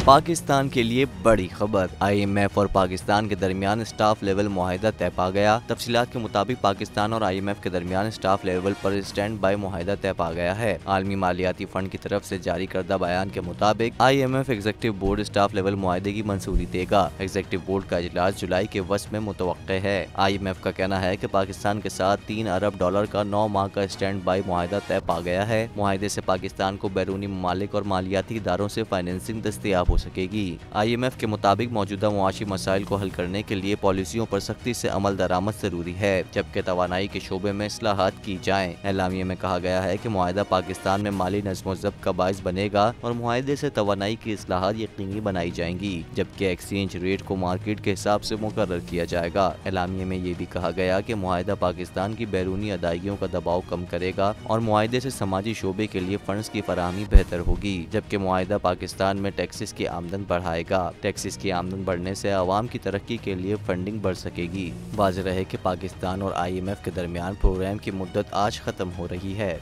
पाकिस्तान के लिए बड़ी खबर। IMF और पाकिस्तान के दरमियान स्टाफ लेवल मुआहिदा तय पा गया। तफसीलात के मुताबिक पाकिस्तान और IMF के दरमियान स्टाफ लेवल पर स्टैंड बाय मुआहिदा तय पा गया है। आलमी मालियाती फंड की तरफ से जारी करदा बयान के मुताबिक IMF executive board staff level मुआहिदे की मंजूरी देगा। एग्जीक्यूटिव बोर्ड का इजलास जुलाई के वस्त में मुतवक्के है। IMF का कहना है कि पाकिस्तान के साथ $3 अरब का 9 माह का स्टैंड बाय मुआहिदा तय पा गया है। मुआहिदे से पाकिस्तान को बैरूनी ममालिक और मालियाती इदारों से फाइनेंसिंग दस्तयाब हो सकेगी। IMF के मुताबिक मौजूदा मुआशी मसाइल को हल करने के लिए पॉलिसियों पर सख्ती से अमल दरामद जरूरी है, जबकि तवानाई के शोबे में इस्लाहात की जाएं। एलामिया में कहा गया है कि मुआहिदा पाकिस्तान में माली नज़्म-ओ-ज़ब्त का बाइस बनेगा और मुआहिदे से तवानाई की इस्लाहात यकीनी बनाई जाएंगी, जबकि एक्सचेंज रेट को मार्केट के हिसाब से मुकर्रर किया जाएगा। एलामिया में ये भी कहा गया कि मुआहिदा पाकिस्तान की बैरूनी अदायगियों का दबाव कम करेगा और मुआहिदे से समाजी शोबे के लिए फंड्स की फराहमी बेहतर होगी, जबकि मुआहिदा पाकिस्तान में टैक्सेस की आमदन बढ़ाएगा। टैक्सेस की आमदन बढ़ने से आवाम की तरक्की के लिए फंडिंग बढ़ सकेगी। वाज़ेह है कि पाकिस्तान और IMF के दरमियान प्रोग्राम की मुद्दत आज खत्म हो रही है।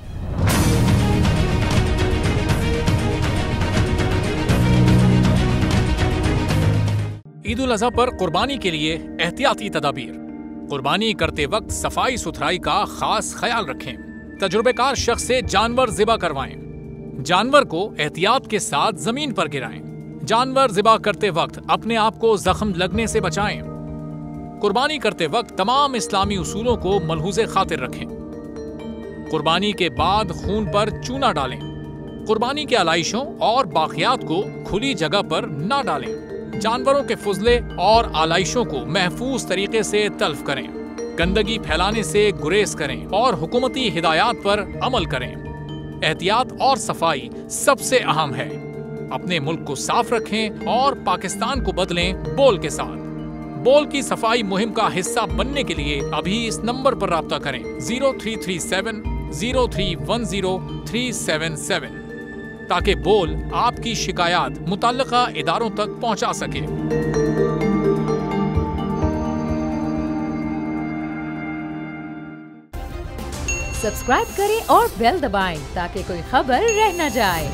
ईद उल अज़हा पर कुर्बानी के लिए एहतियाती तदाबीर। कुर्बानी करते वक्त सफाई सुथराई का खास ख्याल रखें। तजुर्बेकार शख्स से जानवर ज़िबा करवाएं। जानवर को एहतियात के साथ जमीन पर गिराएं। जानवर ज़िबा करते वक्त अपने आप को जख्म लगने से बचाएं। कुर्बानी करते वक्त तमाम इस्लामी उसूलों को मलहूज़े खातिर रखें। कुर्बानी के बाद खून पर चूना डालें। कुर्बानी के आलाइशों और बाकियात को खुली जगह पर न डालें। जानवरों के फुजले और आलाइशों को महफूज तरीके से तल्फ करें। गंदगी फैलाने से गुरेज करें और हुकूमती हिदायत पर अमल करें। एहतियात और सफाई सबसे अहम है। अपने मुल्क को साफ रखें और पाकिस्तान को बदलें बोल के साथ। बोल की सफाई मुहिम का हिस्सा बनने के लिए अभी इस नंबर पर राब्ता करें 0337 0310 377 ताकि बोल आपकी शिकायत मुतल्लिका इदारों तक पहुंचा सके। सब्सक्राइब करें और बेल दबाएं ताकि कोई खबर रह न जाए।